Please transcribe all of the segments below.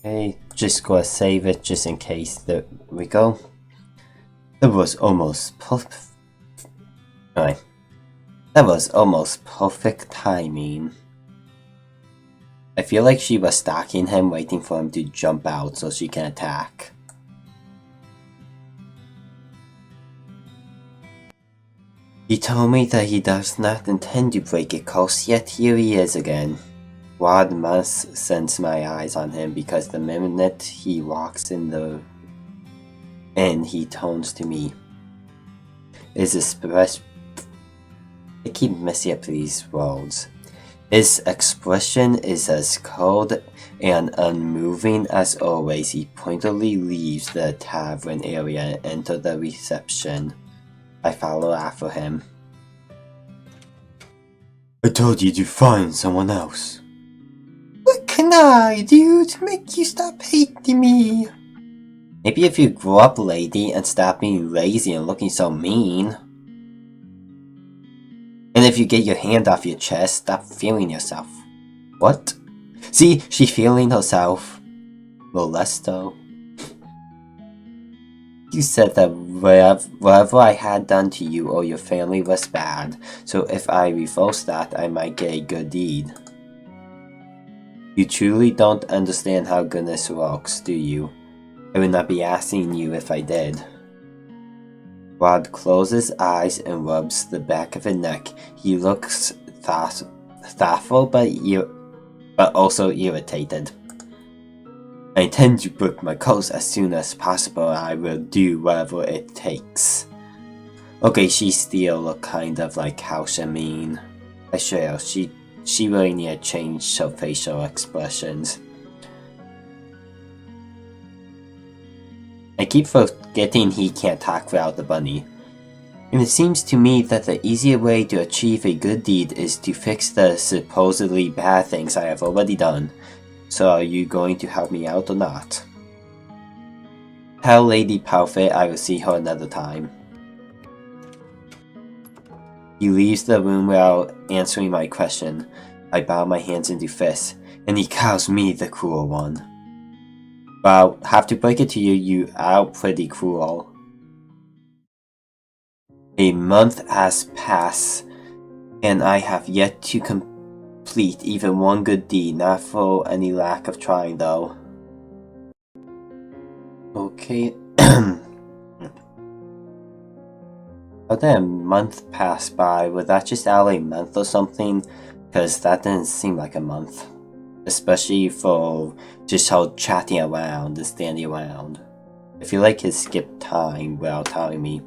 Okay, just gonna save it just in case. There we go. That was almost perfect. Right. That was almost perfect timing. I feel like she was stalking him, waiting for him to jump out so she can attack. He told me that he does not intend to break a curse, yet here he is again. Rod must sense my eyes on him because the minute he walks in he turns to me. His expression. I keep messing up these words. His expression is as cold and unmoving as always. He pointedly leaves the tavern area and enters the reception. I follow after him. I told you to find someone else. What can I do to make you stop hating me? Maybe if you grow up, lady, and stop being lazy and looking so mean. And if you get your hand off your chest, stop feeling yourself. What? See, she's feeling herself. Well, less though. You said that whatever I had done to you or your family was bad, so if I reverse that, I might get a good deed. You truly don't understand how goodness works, do you? I would not be asking you if I did. Rod closes his eyes and rubs the back of his neck. He looks thoughtful but also irritated. I intend to break my curse as soon as possible. I will do whatever it takes. Okay, she still look kind of like how she mean. I swear, she really need to change her facial expressions. I keep forgetting he can't talk without the bunny. And it seems to me that the easier way to achieve a good deed is to fix the supposedly bad things I have already done. So are you going to help me out or not? Tell Lady Parfait I will see her another time. He leaves the room without answering my question. I bow my hands into fists, and he calls me the cruel one. Well, have to break it to you, you are pretty cruel. A month has passed, and I have yet to complete even one good deed, not for any lack of trying though. Okay. How did a month pass by? Was that just out a month or something? Because that didn't seem like a month. Especially for just how chatting around and standing around. I feel like he skipped time without telling me.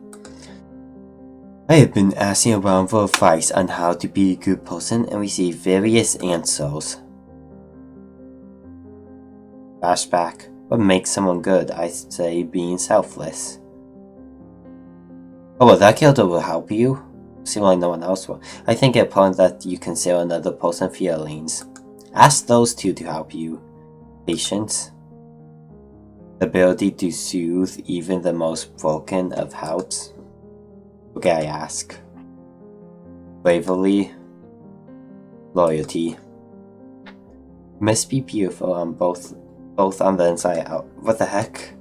I have been asking around for advice on how to be a good person and receive various answers. Flashback. What makes someone good? I say being selfless. Oh, well, that character will help you? Seems like no one else will. I think it's important that you consider another person's feelings. Ask those two to help you. Patience. Ability to soothe even the most broken of hearts. Okay, I ask. Bravery. Loyalty. Must be beautiful on both on the inside out. What the heck?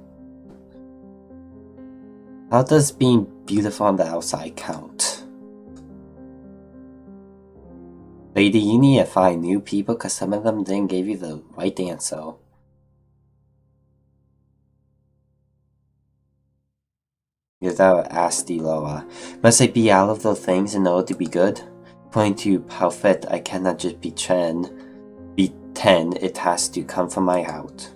How does being beautiful on the outside count? Lady, you need to find new people because some of them didn't give you the right answer. Without asked Loa, must I be out of those things in order to be good? Pointing to perfect, I cannot just be 10, it has to come from my heart.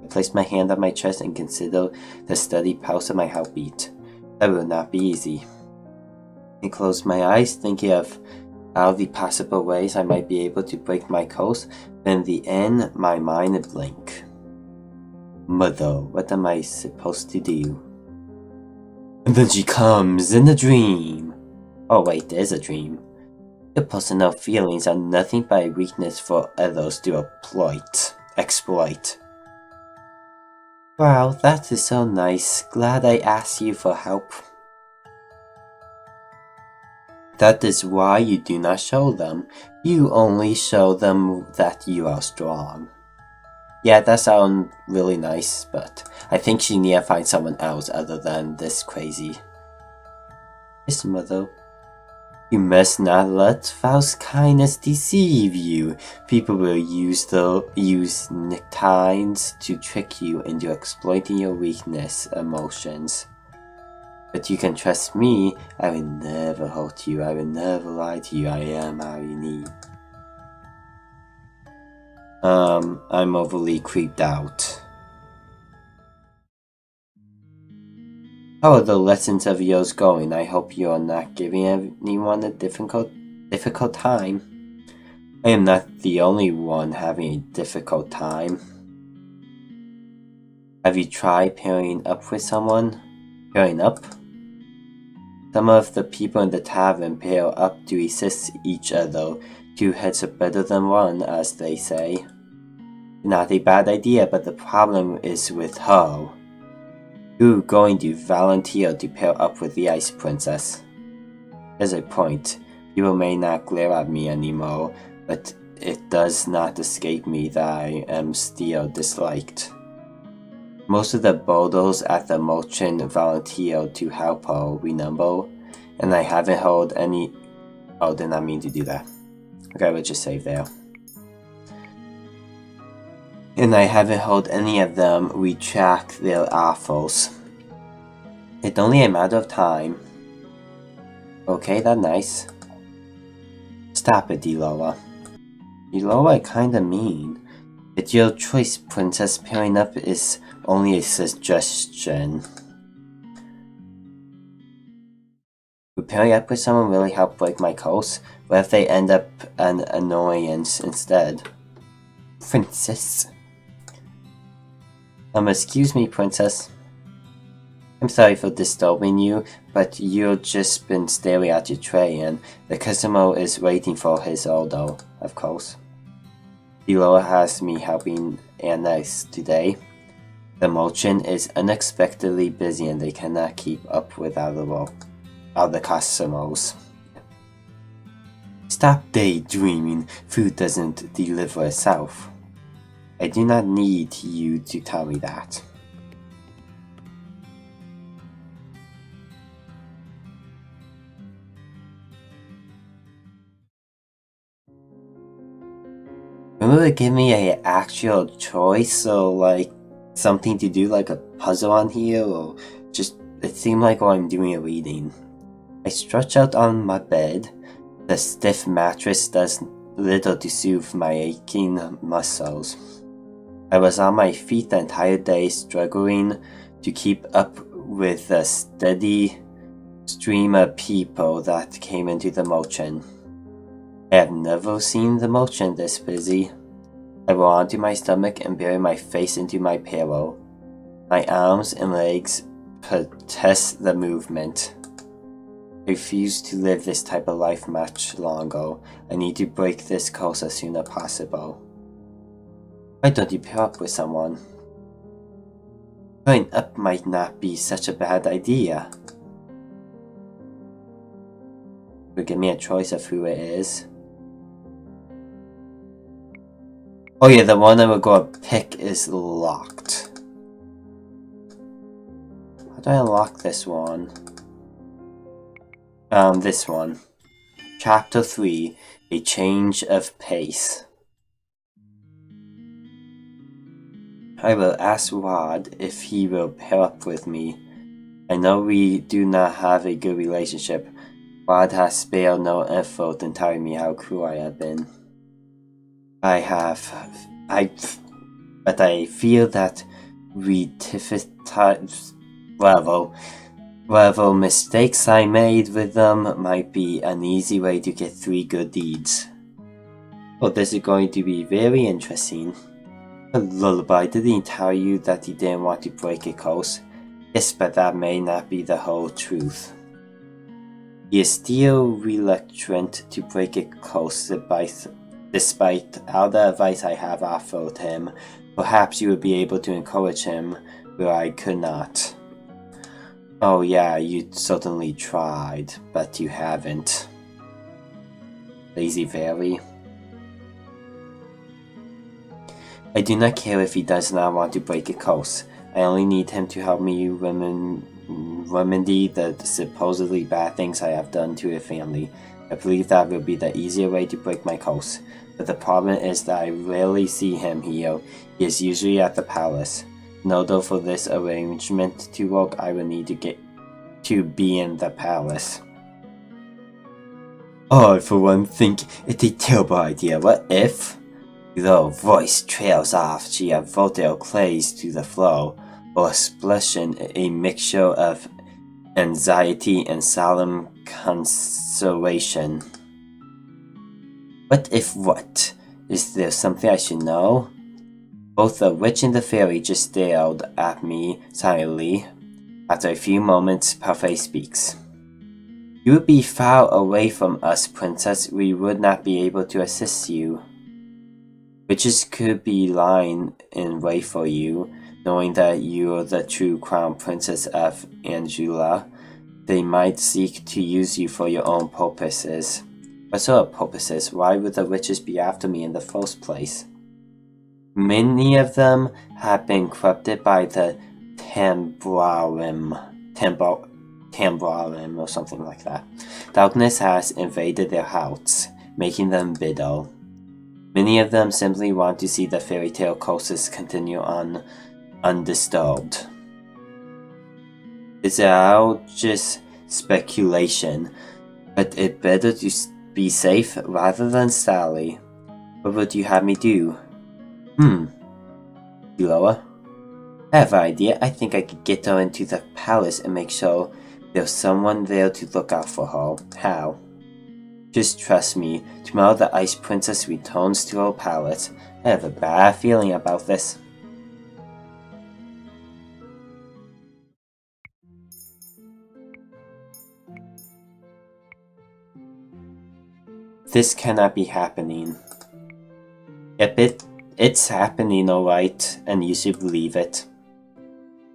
I place my hand on my chest and consider the steady pulse of my heartbeat. That will not be easy. I close my eyes, thinking of all the possible ways I might be able to break my curse, then in the end, my mind would blink. Mother, what am I supposed to do? And then she comes in a dream. Oh wait, there's a dream. Your personal feelings are nothing but a weakness for others to exploit. Wow, that is so nice. Glad I asked you for help. That is why you do not show them. You only show them that you are strong. Yeah, that sounds really nice, but I think she need to find someone else other than this crazy. His mother. You must not let false kindness deceive you. People will use neckties to trick you into exploiting your weakness emotions. But you can trust me, I will never hurt you, I will never lie to you, I am all you need. I'm overly creeped out. How are the lessons of yours going? I hope you are not giving anyone a difficult time. I am not the only one having a difficult time. Have you tried pairing up with someone? Pairing up? Some of the people in the tavern pair up to assist each other. 2 heads are better than 1, as they say. Not a bad idea, but the problem is with her. Who going to volunteer to pair up with the Ice Princess? There's a point. People may not glare at me anymore, but it does not escape me that I am still disliked. Most of the boulders at the merchant volunteered to help her, remember? And I haven't heard any... Oh, did not mean to do that. Okay, we'll just save there. And I haven't heard any of them retract their offers. It's only a matter of time. Okay, that's nice. Stop it, Deloa. Deloa kinda mean. It's your choice, Princess. Pairing up is only a suggestion. Would pairing up with someone really help break my curse? What if they end up an annoyance instead? Princess. Excuse me, Princess. I'm sorry for disturbing you, but you've just been staring at your tray and the customer is waiting for his order, of course. Deloa has me helping Annex today. The merchant is unexpectedly busy and they cannot keep up with other customers. Stop daydreaming. Food doesn't deliver itself. I do not need you to tell me that. Remember to give me an actual choice, or like something to do, like a puzzle on here, or just it seemed like while I'm doing a reading. I stretch out on my bed. The stiff mattress does little to soothe my aching muscles. I was on my feet the entire day, struggling to keep up with the steady stream of people that came into the merchant. I have never seen the merchant this busy. I roll onto my stomach and bury my face into my pillow. My arms and legs protest the movement. I refuse to live this type of life much longer. I need to break this curse as soon as possible. Why don't you pair up with someone? Pairing up might not be such a bad idea. Will give me a choice of who it is. Oh yeah, the one I will go pick is locked. How do I unlock this one? This one. Chapter 3, A Change of Pace. I will ask Rod if he will pair up with me. I know we do not have a good relationship. Rod has spared no effort in telling me how cruel I have been. But I feel that whatever mistakes I made with them might be an easy way to get 3 good deeds. Oh, this is going to be very interesting. Lullaby, did he tell you that he didn't want to break a curse? Yes, but that may not be the whole truth. He is still reluctant to break a curse despite all the advice I have offered him. Perhaps you would be able to encourage him where I could not. Oh yeah, you certainly tried, but you haven't. Lazy Fairy. I do not care if he does not want to break a curse. I only need him to help me remedy the supposedly bad things I have done to a family. I believe that will be the easier way to break my curse. But the problem is that I rarely see him here. He is usually at the palace. In order for this arrangement to work, I will need to get to be in the palace. I, for one, think it's a terrible idea. What if? The voice trails off. She volatile clays to the floor, or explosion, a mixture of anxiety and solemn consolation. What if what? Is there something I should know? Both the witch and the fairy just stared at me silently. After a few moments, Parfait speaks. You would be far away from us, princess. We would not be able to assist you. Witches could be lying in wait for you, knowing that you are the true crown princess of Angula. They might seek to use you for your own purposes. What sort of purposes? Why would the witches be after me in the first place? Many of them have been corrupted by the Tambrarim or something like that. Darkness has invaded their hearts, making them bitter. Many of them simply want to see the fairy tale curses continue on undisturbed. It's all just speculation, but it's better to be safe rather than Sally. What would you have me do? Lower? I have an idea. I think I could get her into the palace and make sure there's someone there to look out for her. How? Just trust me. Tomorrow the Ice Princess returns to her palace. I have a bad feeling about this. This cannot be happening. Yep, it's happening alright, and you should believe it.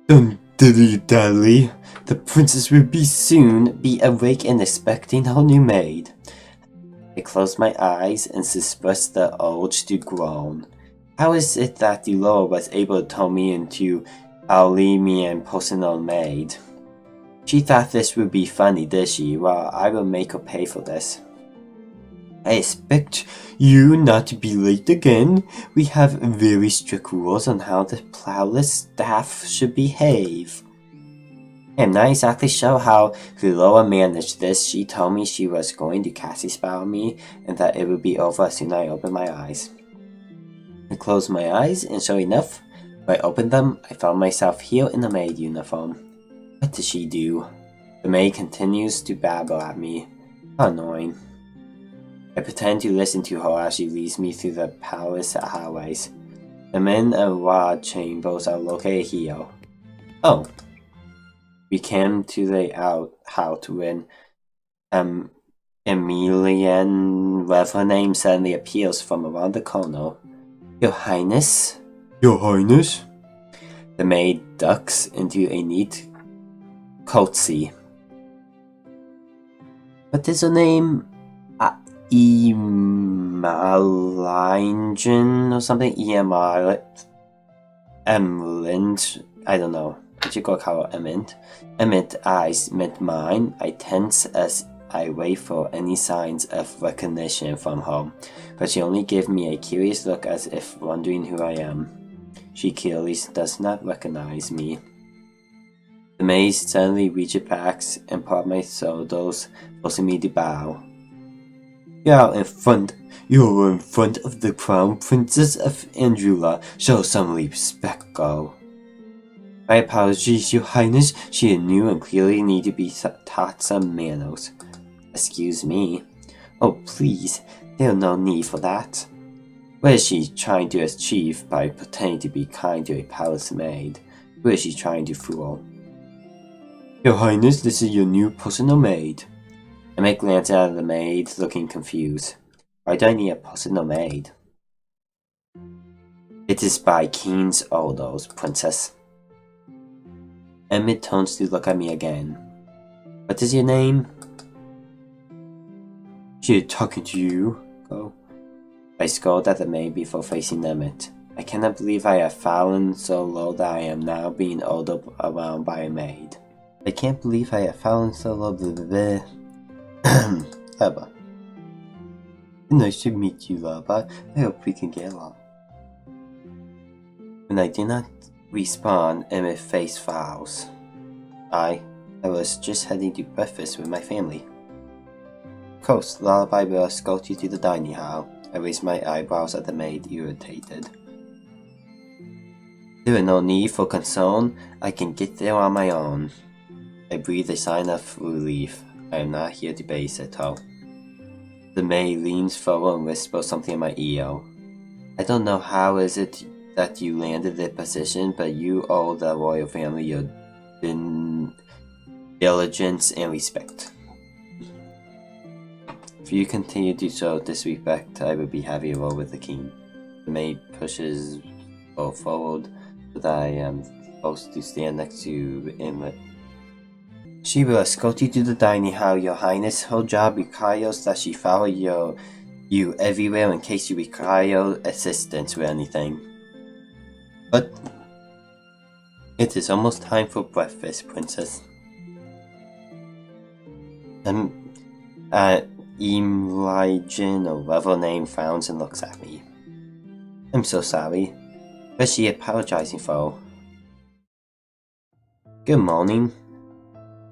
Dun dilly-dally. The princess will soon be awake and expecting her new maid. I close my eyes and suppress the urge to groan. How is it that Delora was able to turn me into Alimian personal maid? She thought this would be funny, did she? Well, I will make her pay for this. I expect you not to be late again. We have very strict rules on how the palace staff should behave. I'm not exactly sure how Delora managed this. She told me she was going to cast a spell on me and that it would be over as soon as I opened my eyes. I closed my eyes and sure enough, when I opened them, I found myself here in a maid uniform. What does she do? The maid continues to babble at me. How annoying. I pretend to listen to her as she leads me through the palace hallways. The men and ward chambers are located here. Oh. We came to the out when Emilian, whatever her name, suddenly appears from around the corner. Your Highness? Your Highness? The maid ducks into a neat curtsy. What is her name? Emalingen or something? Emlind? I don't know. Did you go call her Emmett? Emmett's eyes met mine. I tense as I wait for any signs of recognition from her, but she only gave me a curious look as if wondering who I am. She clearly does not recognize me. The maid suddenly reaches back and part my shoulders, forcing me to bow. You're in front of the crown princess of Angula. Show some respect, girl. My apologies, Your Highness. She is new and clearly need to be taught some manners. Excuse me. Oh, please. There's no need for that. What is she trying to achieve by pretending to be kind to a palace maid? Who is she trying to fool? Your Highness, this is your new personal maid. I make glance at the maid, looking confused. Why do I need a personal maid? It is by King's orders, princess. Emmett turns to look at me again. What is your name? She is talking to you. Go. I scold at the maid before facing Emmett. I I cannot believe I have fallen so low that I am now being ordered around by a maid. I can't believe I have fallen so low. Laba. Nice to meet you, Laba. I hope we can get along. When I did not respond, Emmett face fouls. I was just heading to breakfast with my family. Of course, Lullaby will escort you to the dining hall. I raised my eyebrows at the maid, irritated. There is no need for concern. I can get there on my own. I breathed a sign of relief. I am not here to babysit her. The maid leans forward and whispers something in my ear. I don't know how is it that you landed the position, but you owe the royal family your diligence and respect. If you continue to show disrespect, I will be happy to roll with the king. The maid pushes forward so that I am supposed to stand next to him. She will escort you to the dining hall, your highness. Her job requires that she follow you everywhere in case you require assistance with anything. But it is almost time for breakfast, princess. Imogen, or whatever name, frowns and looks at me. I'm so sorry. What's she apologizing for? Good morning.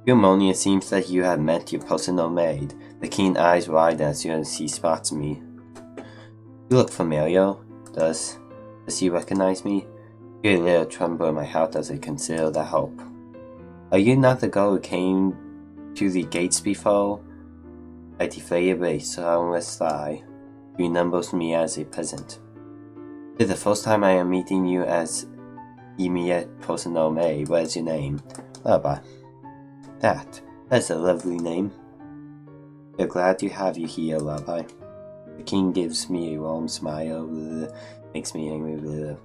Good morning. It seems that you have met your personal maid. The keen eyes widen as soon as he spots me. You look familiar. Does he recognize me? I feel a little tremble in my heart as I consider that hope. Are you not the girl who came to the gates before? I deflated with a soundless sigh. He remembers me as a peasant. This is the first time I am meeting you as immediate personal maid. What is your name? Laba. That's a lovely name. We're glad to have you here, Laba. The king gives me a warm smile. Makes me angry.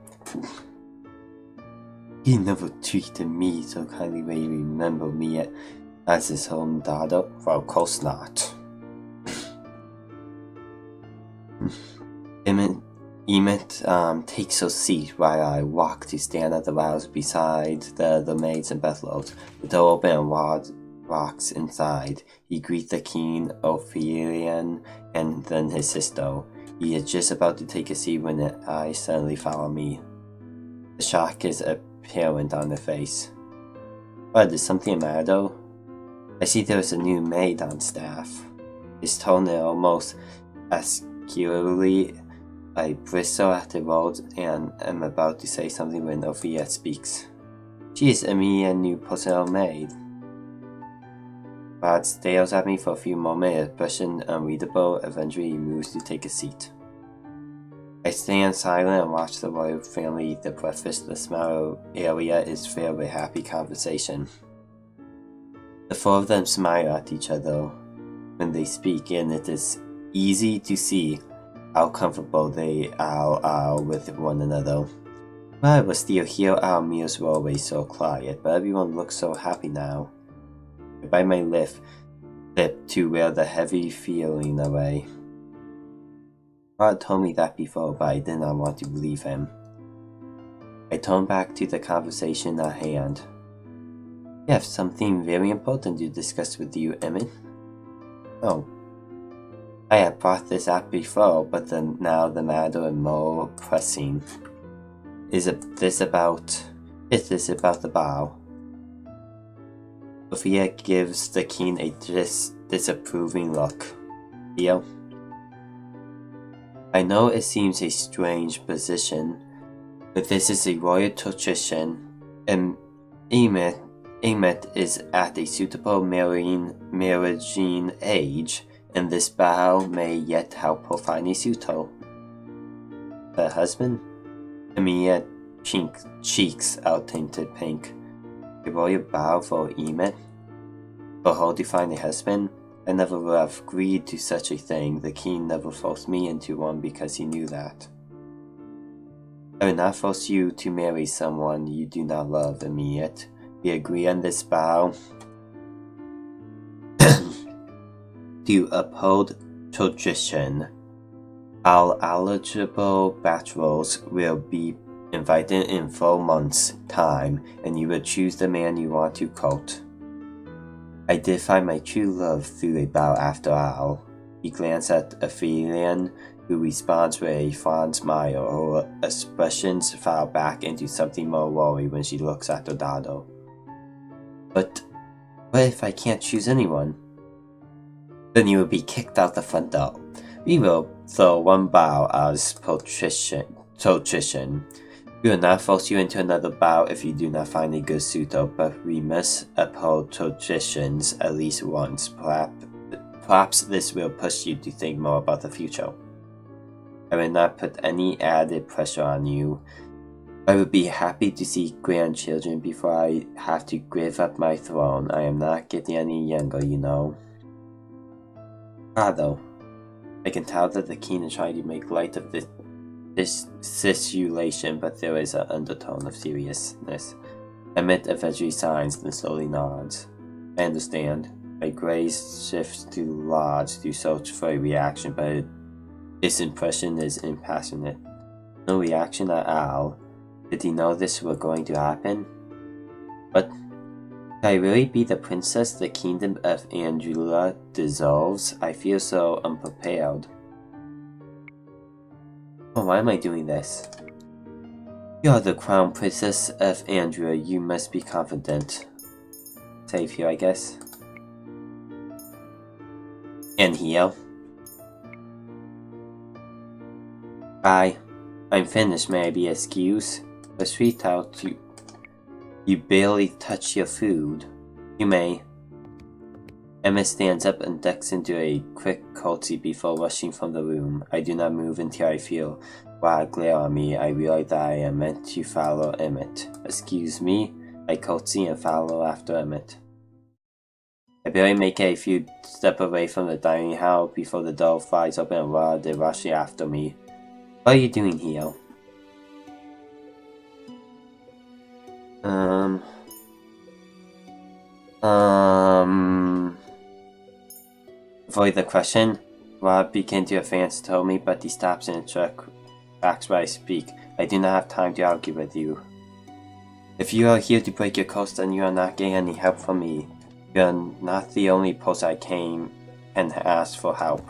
He never treated me so kindly when he remembered me as his own daughter. Well, of course not. Emmett takes a seat while I walk to stand at the rails beside the maids and buffaloes. The door opens and walks inside. He greets the king, Ophelia, and then his sister. He is just about to take a seat when the eyes suddenly follow me. The shock is apparent on their face. What, is something the matter? I see there is a new maid on staff. His tone is almost askearly. I bristle at the words and am about to say something when Ophelia speaks. She is Amelia's new personal maid. Rod stares at me for a few moments, expression unreadable. Eventually he moves to take a seat. I stand silent and watch the royal family eat their breakfast. The small area is filled with happy conversation. The four of them smile at each other when they speak, and it is easy to see how comfortable they are with one another. While I was still here, our meals were always so quiet, but everyone looked so happy now. I bite my lip to wear the heavy feeling away. Rod told me that before, but I did not want to believe him. I turned back to the conversation at hand. I have something very important to discuss with you, Emmett. Oh. I have brought this up before, but now the matter is more pressing. Is this about the ball? Sophia gives the king a disapproving look. Theo? I know it seems a strange position, but this is a royal tradition, and Emmett is at a suitable marrying age, and this ball may yet help her find a suitor. Her husband? Emilia cheeks out tinted pink. A royal bow for Emmett? For her to find a husband? I never would have agreed to such a thing. The king never forced me into one because he knew that. I will not force you to marry someone you do not love, Emmett. We agree on this vow to uphold tradition. All eligible bachelors will be invited in 4 months' time, and you will choose the man you want to court. I did find my true love through a bow after all. He glanced at Ophelia, who responds with a fond smile. Her expressions fall back into something more worried when she looks at her daughter. But what if I can't choose anyone? Then you will be kicked out the front door. We will throw one bow as patrician. We will not force you into another bow if you do not find a good suitor, but we must uphold traditions at least once. Perhaps this will push you to think more about the future. I will not put any added pressure on you. I would be happy to see grandchildren before I have to give up my throne. I am not getting any younger, you know. Although, I can tell that the king is trying to make light of this situation, but there is an undertone of seriousness. Emmett eventually signs and slowly nods. I understand. My gaze shifts to Lodge to search for a reaction, but his impression is impassionate. No reaction at all. Did he know this was going to happen? But could I really be the princess the kingdom of Andrula deserves? I feel so unprepared. Oh, why am I doing this? You are the crown princess of Andrula. You must be confident. Safe here, I guess. And here. Bye. I'm finished. May I be excused? The sweetheart, you barely touch your food. You may. Emma stands up and ducks into a quick curtsy before rushing from the room. I do not move until I feel Rod glare on me. I realize that I am meant to follow Emmett. Excuse me. I curtsy and follow after Emmett. I barely make a few steps away from the dining hall before the door flies open and Rod is rushing after me. What are you doing here? Avoid the question. Rod began to advance toward me, but he stops and tracks where I speak. I do not have time to argue with you. If you are here to break your coast, then you are not getting any help from me. You are not the only person I can ask for help.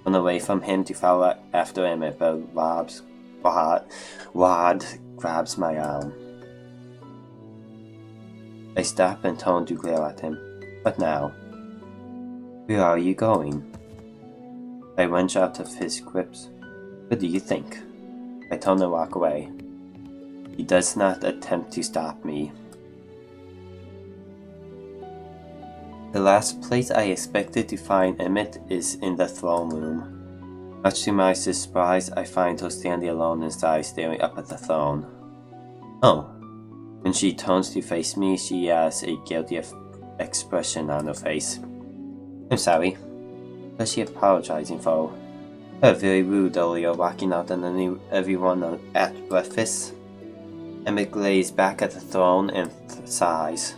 Run away from him to follow after him, but Rod grabs my arm. I stop and turn to glare at him. What now? Where are you going? I wrench out of his grips. What do you think? I turn and walk away. He does not attempt to stop me. The last place I expected to find Emmett is in the throne room. Much to my surprise, I find her standing alone inside, staring up at the throne. Oh. When she turns to face me, she has a guilty expression on her face. I'm sorry. What's she apologizing for? Her very rude earlier, walking out on everyone at breakfast. Emmett gazes back at the throne and sighs.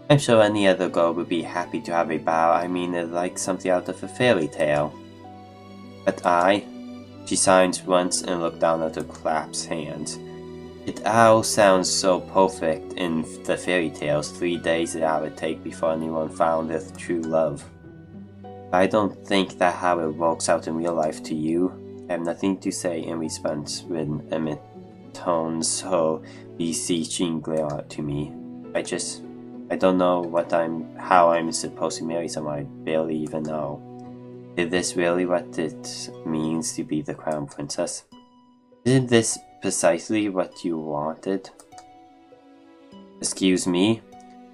I'm sure any other girl would be happy to have a bow. I mean, it's like something out of a fairy tale. But she signs once and looks down at her clasped hands. It all sounds so perfect in the fairy tales. 3 days it would take before anyone found their true love. But I don't think that's how it works out in real life to you. I have nothing to say in response when Emmett turns her beseeching glare to me. I don't know how I'm supposed to marry someone I barely even know. Is this really what it means to be the crown princess? Isn't this precisely what you wanted? Excuse me?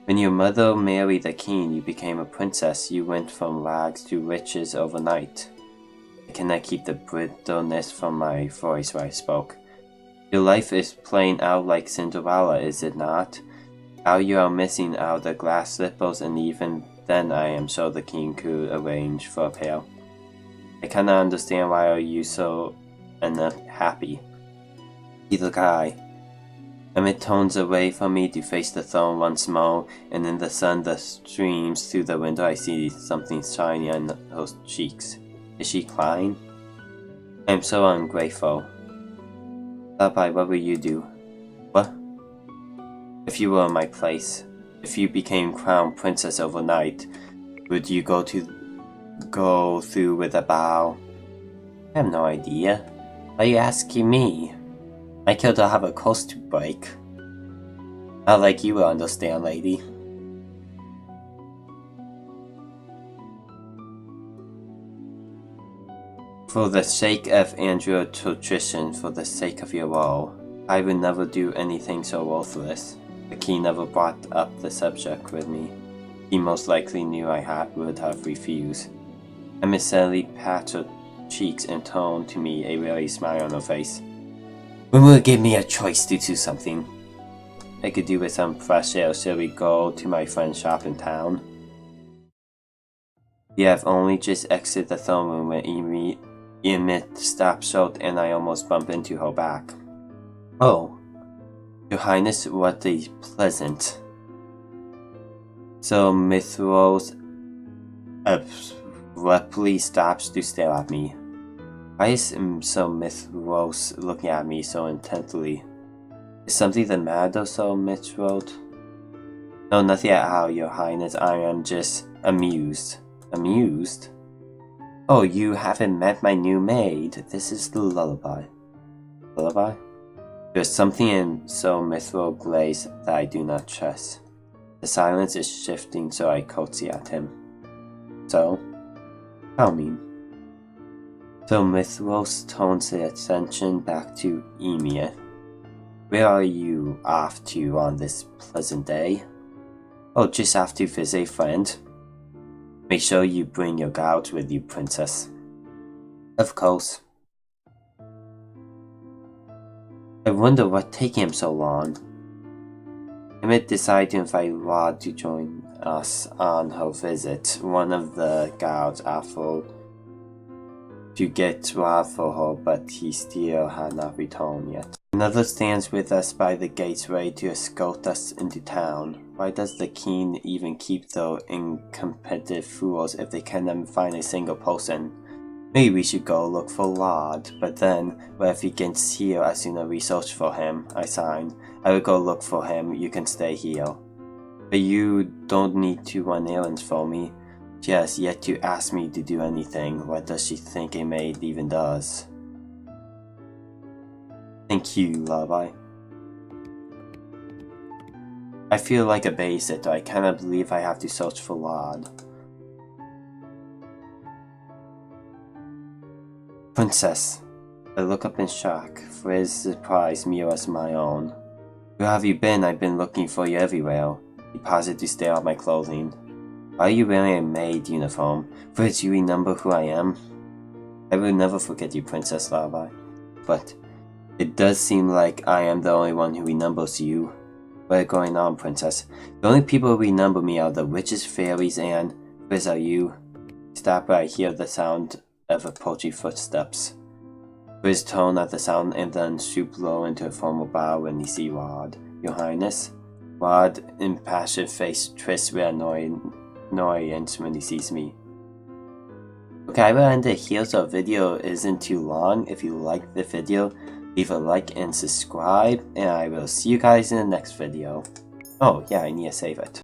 When your mother married the king, you became a princess. You went from rags to riches overnight. I cannot keep the brittleness from my voice when I spoke. Your life is playing out like Cinderella, is it not? How you are missing out the glass slippers, and even then I am sure the king could arrange for a pair. I cannot understand why are you so unhappy. Either guy. Emmett turns away from me to face the throne once more, and in the sun that streams through the window I see something shiny on her cheeks. Is she crying? I'm so ungrateful. Lullaby, what would you do? What? If you were in my place, if you became crown princess overnight, would you go through with a bow? I have no idea. Why are you asking me? I killed to have a coast to break. Not like you will understand, lady. For the sake of Andrew Tutrition, for the sake of your role, I would never do anything so worthless. The king never brought up the subject with me. He most likely knew I would have refused. I miserably pat her cheeks and turned to me a weary smile on her face. When will give me a choice to do something? I could do with some fresh air. Shall we go to my friend's shop in town? We have only just exited the throne room when Emmett stopped short and I almost bumped into her back. Oh, Your Highness, what a pleasant. So Mithros abruptly stops to stare at me. Why is so Mithros looking at me so intently? Is something the matter, so Mithros? No, nothing at all, Your Highness. I am just amused. Amused? Oh, you haven't met my new maid. This is the Lullaby. Lullaby? There's something in so Mithros' glaze that I do not trust. The silence is shifting, so I curtsy at him. So? How mean? So Mithros turns the attention back to Emia. Where are you off to on this pleasant day? Oh, just off to visit a friend. Make sure you bring your gouge with you, princess. Of course. I wonder what taking him so long. Emmett decided to invite Rod to join us on her visit. One of the gouges offered to get Rod for her, but he still had not returned yet. Another stands with us by the gates ready to escort us into town. Why does the king even keep those incompetent fools if they cannot find a single person? Maybe we should go look for Rod, but then, what if he gets here as soon as we search for him? I sign. I will go look for him, you can stay here. But you don't need to run errands for me. She has yet to ask me to do anything. What does she think a maid even does? Thank you, Lullaby. I feel like a babysitter. I cannot believe I have to search for Rod. Princess. I look up in shock, for his surprise mirrors my own. Where have you been? I've been looking for you everywhere. He paused to stare at my clothing. Why are you wearing a maid uniform? First, you remember who I am? I will never forget you, Princess Lullaby. But it does seem like I am the only one who remembers you. What is going on, Princess? The only people who remember me are the witches, fairies, and... Where are you? Stop where I hear the sound of approaching footsteps. Frizz turned at the sound and then stooped low into a formal bow when he see Rod. Your Highness? Rod, impassioned face, twists with annoyance when he sees me. Okay, I will end it here so the video isn't too long. If you liked the video, leave a like and subscribe, and I will see you guys in the next video. Oh yeah, I need to save it.